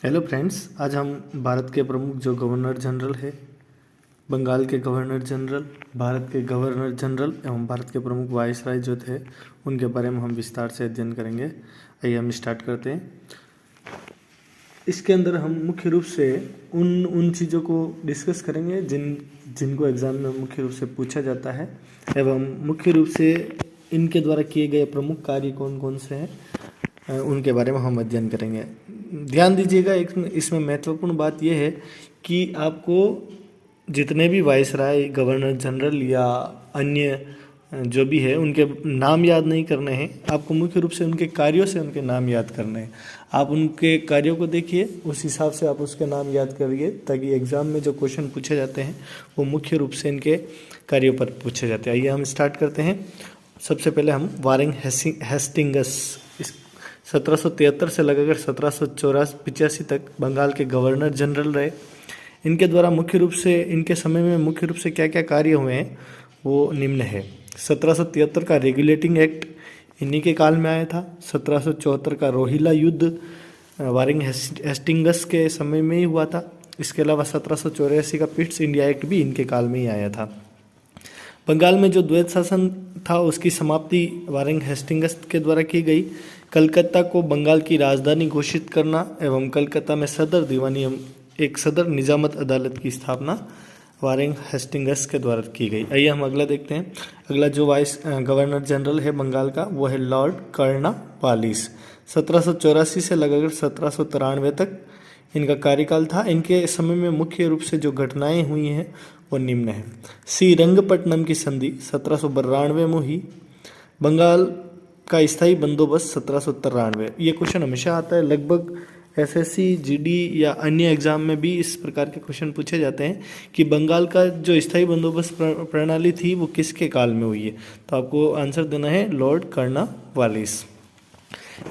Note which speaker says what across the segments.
Speaker 1: Hello friends, आज हम भारत के प्रमुख जो गवर्नर जनरल है, बंगाल के गवर्नर जनरल, भारत के गवर्नर जनरल एवं भारत के प्रमुख वायसराय जो थे उनके बारे में हम विस्तार से अध्ययन करेंगे। आइए हम स्टार्ट करते हैं। इसके अंदर हम मुख्य रूप से उन चीज़ों को डिस्कस करेंगे जिनको एग्ज़ाम में मुख्य रूप से पूछा जाता है एवं मुख्य रूप से इनके द्वारा किए गए प्रमुख कार्य कौन कौन से हैं उनके बारे में हम अध्ययन करेंगे। ध्यान दीजिएगा, इसमें महत्वपूर्ण बात यह है कि आपको जितने भी वायसराय, गवर्नर जनरल या अन्य जो भी है उनके नाम याद नहीं करने हैं, आपको मुख्य रूप से उनके कार्यों से उनके नाम याद करने हैं। आप उनके कार्यों को देखिए, उस हिसाब से आप उसके नाम याद करिए ताकि एग्ज़ाम में जो क्वेश्चन पूछे जाते हैं वो मुख्य रूप से इनके कार्यों पर पूछे जाते हैं। आइए हम स्टार्ट करते हैं। सबसे पहले हम वारेन हेस्टिंगस 1773 से लगाकर 1785 तक बंगाल के गवर्नर जनरल रहे। इनके द्वारा मुख्य रूप से इनके समय में मुख्य रूप से क्या क्या कार्य हुए हैं वो निम्न है। 1773 का रेगुलेटिंग एक्ट इन्हीं के काल में आया था। 1774 का रोहिला युद्ध वारेन हेस्टिंगस के समय में ही हुआ था। इसके अलावा 1784 का पिट्स इंडिया एक्ट भी इनके काल में ही आया था। बंगाल में जो द्वैत शासन था उसकी समाप्ति वारेन हेस्टिंगस के द्वारा की गई। कलकत्ता को बंगाल की राजधानी घोषित करना एवं कलकत्ता में एक सदर निजामत अदालत की स्थापना वारेन हेस्टिंगस के द्वारा की गई। आइए हम अगला देखते हैं। अगला जो गवर्नर जनरल है बंगाल का वो है लॉर्ड कर्नवालिस। 1784 से लगाकर 1793 तक इनका कार्यकाल था। इनके समय में मुख्य रूप से जो घटनाएं हुई हैं वो निम्न है। श्रीरंगपट्टनम की संधि 1792 में हुई। बंगाल का स्थायी बंदोबस्त 1793। ये क्वेश्चन हमेशा आता है, लगभग एसएससी, जीडी या अन्य एग्जाम में भी इस प्रकार के क्वेश्चन पूछे जाते हैं कि बंगाल का जो स्थायी बंदोबस्त प्रणाली थी वो किसके काल में हुई है। तो आपको आंसर देना है लॉर्ड कर्नवालिस।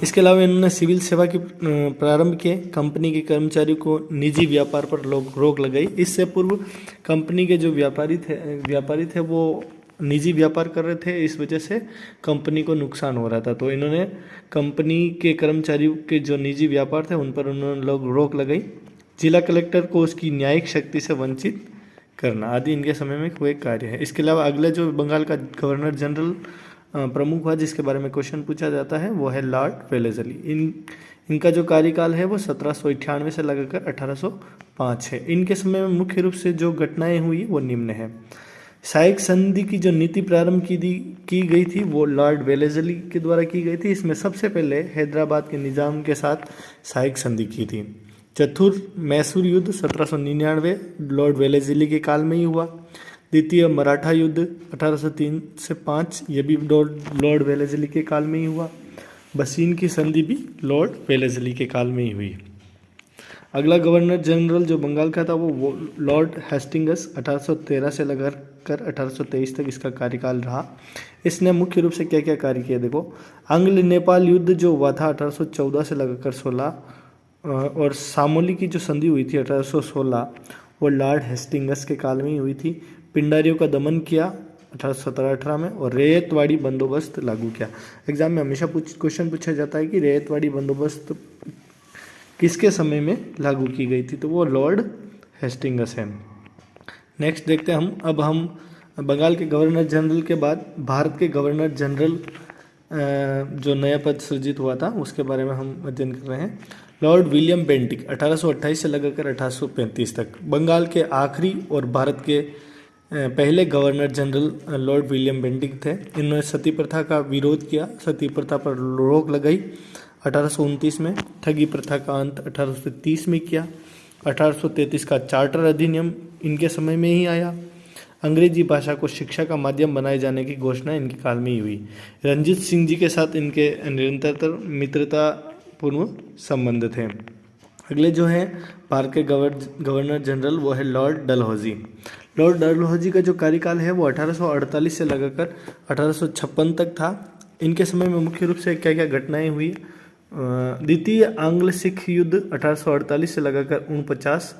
Speaker 1: इसके अलावा इन्होंने सिविल सेवा की प्रारंभ किए। कंपनी के कर्मचारियों को निजी व्यापार पर रोक लगाई। इससे पूर्व कंपनी के जो व्यापारी थे वो निजी व्यापार कर रहे थे, इस वजह से कंपनी को नुकसान हो रहा था। तो इन्होंने कंपनी के कर्मचारियों के जो निजी व्यापार थे उन पर उन्होंने रोक लगाई। जिला कलेक्टर को उसकी न्यायिक शक्ति से वंचित करना आदि इनके समय में हुए कार्य है। इसके अलावा अगले जो बंगाल का गवर्नर जनरल प्रमुख हुआ जिसके बारे में क्वेश्चन पूछा जाता है वो है लॉर्ड वेलेस्ली। इनका जो कार्यकाल है वो 1798 से लगाकर 1805 है। इनके समय में मुख्य रूप से जो घटनाएं हुई वो निम्न है। सहायक संधि की जो नीति प्रारंभ की गई थी वो लॉर्ड वेलेस्ली के द्वारा की गई थी। इसमें सबसे पहले हैदराबाद के निजाम के साथ सहायक संधि की थी। चतुर्थ मैसूर युद्ध 1799 लॉर्ड वेलेस्ली के काल में ही हुआ। द्वितीय मराठा युद्ध 1803 से 5, ये भी लॉर्ड वेलेस्ली के काल में ही हुआ। बसीन की संधि भी लॉर्ड वेलेस्ली के काल में ही हुई। अगला गवर्नर जनरल जो बंगाल का था वो लॉर्ड हेस्टिंगस 1813 से लगाकर 1823 तक इसका कार्यकाल रहा। इसने मुख्य रूप से क्या क्या कार्य किए देखो। आंग्ल नेपाल युद्ध जो हुआ था 1814 से लगाकर 16 और सामोली की जो संधि हुई थी 1816 वो लॉर्ड हेस्टिंगस के काल में ही हुई थी। पिंडारियों का दमन किया 1817-18 में और रैयतवाड़ी बंदोबस्त लागू किया। एग्जाम में हमेशा क्वेश्चन पूछा जाता है कि रैयतवाड़ी बंदोबस्त किसके समय में लागू की गई थी, तो वो लॉर्ड हेस्टिंगस है। नेक्स्ट देखते हैं अब हम बंगाल के गवर्नर जनरल के बाद भारत के गवर्नर जनरल जो नया पद सृजित हुआ था उसके बारे में हम अध्ययन कर रहे हैं। लॉर्ड विलियम बेंटिक 1828 से लगाकर 1835 तक बंगाल के आखिरी और भारत के पहले governor general Lord William Bentinck थे। इन्होंने सती प्रथा का विरोध किया, सती प्रथा पर रोक लगाई 1829 में। ठगी प्रथा का अंत 1830 में किया। 1833 का चार्टर अधिनियम इनके समय में ही आया। अंग्रेजी भाषा को शिक्षा का माध्यम बनाए जाने की घोषणा इनके काल में ही हुई। रंजीत सिंह जी के साथ इनके निरंतर मित्रतापूर्ण संबंध थे। अगले जो है भारत के गवर्नर जनरल वो है लॉर्ड डलहौजी। लॉर्ड डलहौजी का जो कार्यकाल है वो 1848 से लगाकर 1856 तक था। इनके समय में मुख्य रूप से क्या क्या घटनाएं हुई। द्वितीय आंग्ल सिख युद्ध 1848 से लगाकर 49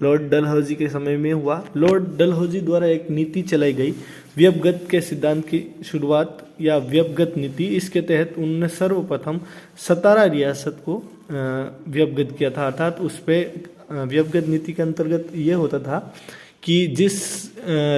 Speaker 1: लॉर्ड डलहौजी के समय में हुआ। लॉर्ड डलहौजी द्वारा एक नीति चलाई गई व्यपगत के सिद्धांत की शुरुआत या व्यपगत नीति। इसके तहत उन्होंने सर्वप्रथम 17 रियासत को व्यवगत किया था। अर्थात उस पर व्यवगत नीति के अंतर्गत ये होता था कि जिस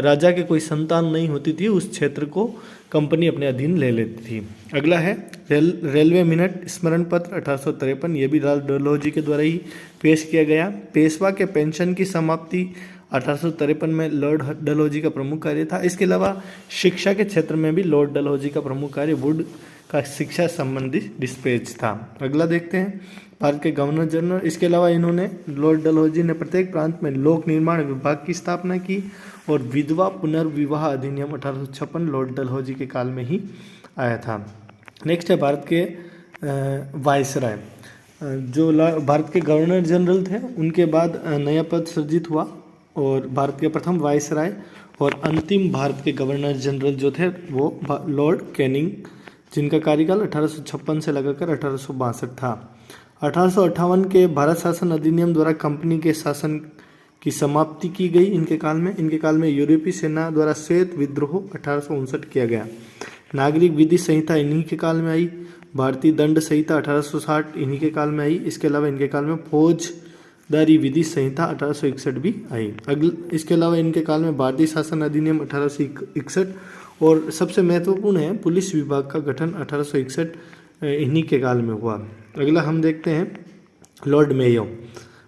Speaker 1: राजा के कोई संतान नहीं होती थी उस क्षेत्र को कंपनी अपने अधीन ले लेती थी। अगला है रेलवे मिनट स्मरण पत्र 1853, ये भी लाल डलहौजी के द्वारा ही पेश किया गया। पेशवा के पेंशन की समाप्ति 1853 में लॉर्ड डलहौजी का प्रमुख कार्य था। इसके अलावा शिक्षा के क्षेत्र में भी लॉर्ड डलहौजी का प्रमुख कार्य वुड का शिक्षा संबंधी डिस्पैच था। अगला देखते हैं भारत के गवर्नर जनरल। इसके अलावा इन्होंने लॉर्ड डलहौजी ने प्रत्येक प्रांत में लोक निर्माण विभाग की स्थापना की और विधवा पुनर्विवाह अधिनियम 1856 लॉर्ड डलहौजी के काल में ही आया था। नेक्स्ट है भारत के वायसराय। जो भारत के गवर्नर जनरल थे उनके बाद नया पद सृजित हुआ और भारत के प्रथम वायसराय और अंतिम भारत के गवर्नर जनरल जो थे वो लॉर्ड कैनिंग, जिनका कार्यकाल 1856 से लगाकर 1862 था। 1858 के भारत शासन अधिनियम द्वारा कंपनी के शासन की समाप्ति की गई। इनके काल में यूरोपीय सेना द्वारा श्वेत विद्रोह 1859 किया गया। नागरिक विधि संहिता इन्हीं के काल में आई। भारतीय दंड संहिता 1860 इन्हीं के काल में आई। इसके अलावा इनके काल में फौजदारी विधि संहिता 1861 भी आई। इसके अलावा इनके काल में भारतीय शासन अधिनियम 1861 और सबसे महत्वपूर्ण है पुलिस विभाग का गठन 1861 इन्हीं के काल में हुआ। अगला हम देखते हैं लॉर्ड मेयो।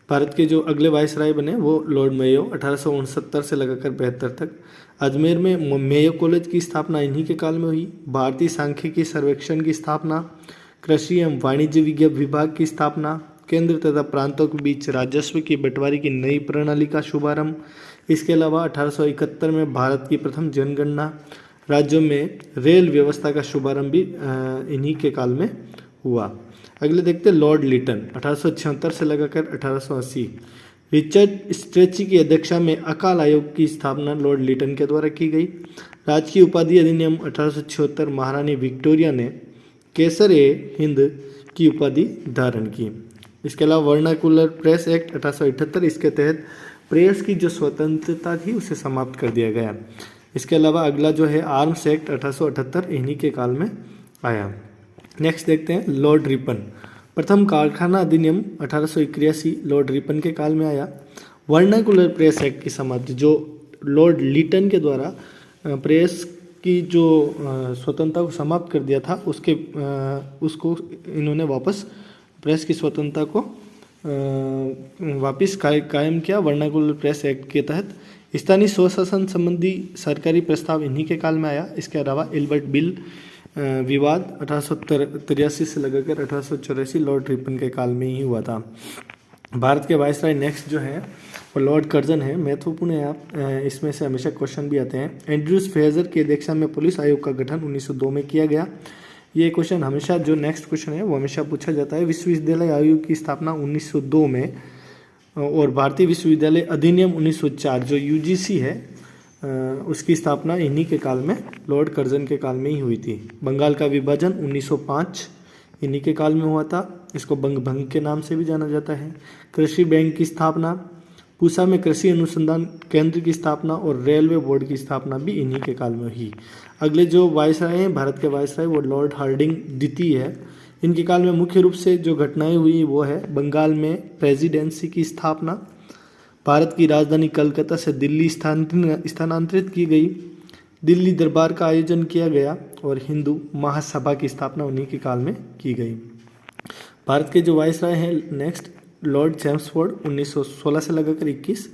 Speaker 1: भारत के जो अगले वायसराय बने वो लॉर्ड मेयो 1869 से लगाकर 72 तक। अजमेर में मेयो कॉलेज की स्थापना इन्हीं के काल में हुई। भारतीय सांख्यिकी सर्वेक्षण की स्थापना, कृषि एवं वाणिज्य विज्ञान विभाग की स्थापना, केंद्र तथा प्रांतों के बीच राजस्व की बंटवारे की नई प्रणाली का शुभारंभ। इसके अलावा 1871 में भारत की प्रथम जनगणना, राज्यों में रेल व्यवस्था का शुभारंभ भी इन्हीं के काल में हुआ। अगले देखते हैं लॉर्ड लिटन 1876 से लगाकर 1880। रिचर्ड स्ट्रेची की अध्यक्षता में अकाल आयोग की स्थापना लॉर्ड लिटन के द्वारा की गई। राजकीय उपाधि अधिनियम 1876 महारानी विक्टोरिया ने केसर ए हिंद की उपाधि धारण की। इसके अलावा वर्नाकुलर प्रेस एक्ट 1878, इसके तहत प्रेस की जो स्वतंत्रता थी उसे समाप्त कर दिया गया। इसके अलावा अगला जो है आर्म्स एक्ट 1878 इन्हीं के काल में आया। नेक्स्ट देखते हैं लॉर्ड रिपन। प्रथम कारखाना अधिनियम 1881 लॉर्ड रिपन के काल में आया। वर्नाकुलर प्रेस एक्ट की समाप्ति जो लॉर्ड लिटन के द्वारा प्रेस की जो स्वतंत्रता को समाप्त कर दिया था उसको इन्होंने वापस प्रेस की स्वतंत्रता को वापस कायम किया वर्नाकुलर प्रेस एक्ट के तहत। स्थानीय स्वशासन संबंधी सरकारी प्रस्ताव इन्हीं के काल में आया। इसके अलावा एल्बर्ट बिल विवाद 1883 से लगाकर 1884 लॉर्ड रिपन के काल में ही हुआ था। भारत के वायसराय नेक्स्ट जो है वो लॉर्ड कर्जन है। महत्वपूर्ण है, आप इसमें से हमेशा क्वेश्चन भी आते हैं। एंड्रूज फ्रेजर की अध्यक्षता में पुलिस आयोग का गठन 1902 में किया गया। ये क्वेश्चन हमेशा जो नेक्स्ट क्वेश्चन है वो हमेशा पूछा जाता है। विश्वविद्यालय आयोग की स्थापना 1902 में और भारतीय विश्वविद्यालय अधिनियम 1904 जो यूजीसी है उसकी स्थापना इन्हीं के काल में लॉर्ड कर्जन के काल में ही हुई थी। बंगाल का विभाजन 1905 इन्हीं के काल में हुआ था। इसको बंग भंग के नाम से भी जाना जाता है। कृषि बैंक की स्थापना, पूसा में कृषि अनुसंधान केंद्र की स्थापना और रेलवे बोर्ड की स्थापना भी इन्हीं के काल में हुई। अगले जो वायसराय हैं भारत के वायसराय वो लॉर्ड हार्डिंग द्वितीय है। इनके काल में मुख्य रूप से जो घटनाएं हुई वो है बंगाल में प्रेसिडेंसी की स्थापना, भारत की राजधानी कलकत्ता से दिल्ली स्थानांतरित की गई, दिल्ली दरबार का आयोजन किया गया और हिंदू महासभा की स्थापना उन्हीं के काल में की गई। भारत के जो वायसराय हैं नेक्स्ट लॉर्ड चैम्सफोर्ड 1916 से लगाकर 21।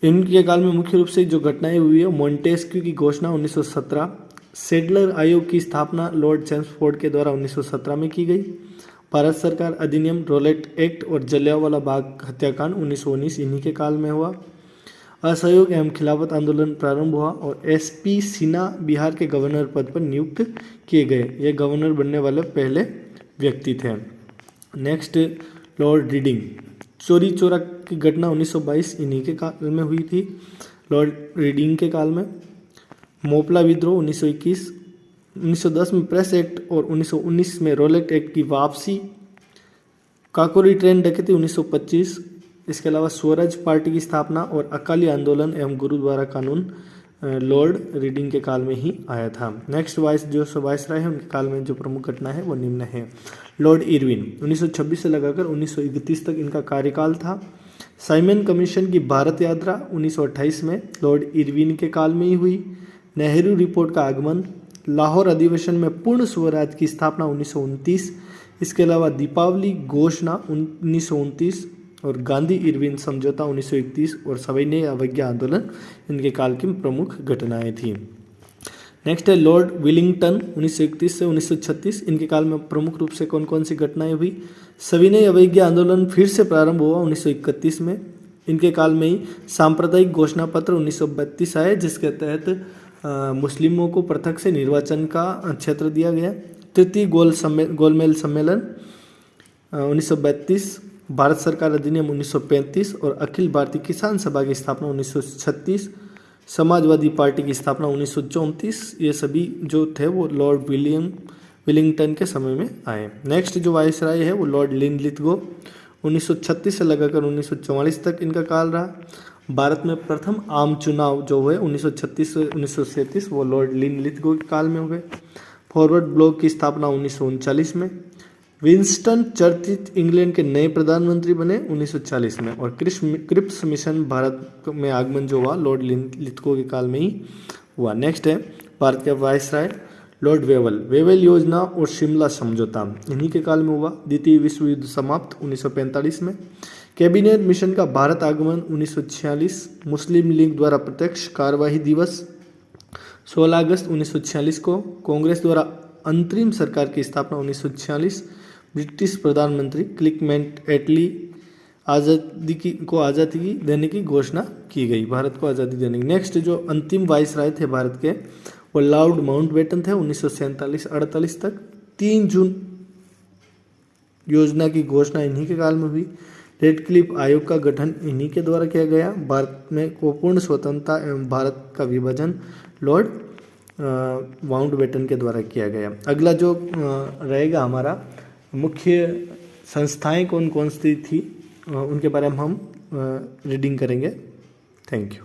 Speaker 1: इनके काल में मुख्य रूप से जो घटनाएं हुई है मोंटेस्क्यू की घोषणा 1917, सेडलर आयोग की स्थापना लॉर्ड चैम्सफोर्ड के द्वारा 1917 में की गई, भारत सरकार अधिनियम, रोलेट एक्ट और जलियांवाला बाग हत्याकांड 1919 इन्हीं के काल में हुआ। असहयोग एवं खिलाफत आंदोलन प्रारंभ हुआ और एसपी सिन्हा बिहार के गवर्नर पद पर नियुक्त किए गए। ये गवर्नर बनने वाले पहले व्यक्ति थे। नेक्स्ट लॉर्ड रीडिंग, चोरी चोरा की घटना 1922 इन्हीं के काल में हुई थी लॉर्ड रीडिंग के काल में। मोपला विद्रोह 1921, 1910 में प्रेस एक्ट और 1919 में रोलेट एक्ट की वापसी, काकोरी ट्रेन डकैती 1925। इसके अलावा स्वराज पार्टी की स्थापना और अकाली आंदोलन एवं गुरुद्वारा कानून लॉर्ड रीडिंग के काल में ही आया था। नेक्स्ट वायसराय है, उनके काल में जो प्रमुख घटना है वो निम्न है। लॉर्ड इरविन 1926 से लगाकर 1931 तक इनका कार्यकाल था। साइमन कमीशन की भारत यात्रा 1928 में लॉर्ड इरविन के काल में ही हुई। नेहरू रिपोर्ट का आगमन, लाहौर अधिवेशन में पूर्ण स्वराज की स्थापना 1929, इसके अलावा दीपावली घोषणा 1929 और गांधी इरविन समझौता 1931 और सविनय अवज्ञा आंदोलन इनके काल की प्रमुख घटनाएं थी। नेक्स्ट है लॉर्ड विलिंगटन 1931 से 1936, इनके काल में प्रमुख रूप से कौन कौन सी घटनाएं हुई। सविनय अवज्ञा आंदोलन फिर से प्रारंभ हुआ 1931 में, इनके काल में ही सांप्रदायिक घोषणा पत्र 1932 आए, जिसके तहत मुस्लिमों को पृथक से निर्वाचन का क्षेत्र दिया गया। तृतीय गोलमेल सम्मेलन 1932, भारत सरकार अधिनियम 1935 और अखिल भारतीय किसान सभा की स्थापना 1936, समाजवादी पार्टी की स्थापना 1934, ये सभी जो थे वो लॉर्ड विलिंगटन के समय में आए। नेक्स्ट जो वायसराय है वो लॉर्ड लिनलिथगो 1936 से लगाकर 1944 तक इनका काल रहा। भारत में प्रथम आम चुनाव जो हुए 1936 से 1937 वो लॉर्ड लिनलिथगो के काल में हुए। फॉरवर्ड ब्लॉक की स्थापना 1939 में। विंस्टन चर्चिल इंग्लैंड के नए प्रधानमंत्री बने 1940 में और क्रिप्स मिशन भारत में आगमन जो हुआ लॉर्ड लिनलिथगो के काल में ही हुआ। नेक्स्ट है भारत के वायसराय लॉर्ड वेवल योजना और शिमला समझौता इन्हीं के काल में हुआ। द्वितीय विश्व युद्ध समाप्त 1945 में। कैबिनेट मिशन का भारत आगमन 1946। मुस्लिम लीग द्वारा प्रत्यक्ष कार्यवाही दिवस 16 अगस्त 1946 को। कांग्रेस द्वारा अंतरिम सरकार की स्थापना 1946। ब्रिटिश प्रधानमंत्री क्लिमेंट एटली आज़ादी देने की घोषणा की गई, भारत को आज़ादी देने की। नेक्स्ट जो अंतिम वायसराय थे भारत के वो लॉर्ड माउंटबेटन थे 1947-48 तक। 3 जून योजना की घोषणा इन्हीं के काल में हुई। रेड क्लिफ आयोग का गठन इन्हीं के द्वारा किया गया। भारत में को पूर्ण स्वतंत्रता एवं भारत का विभाजन लॉर्ड माउंटबेटन के द्वारा किया गया। अगला जो रहेगा हमारा मुख्य संस्थाएं कौन कौन सी थी उनके बारे में हम रीडिंग करेंगे। Thank you.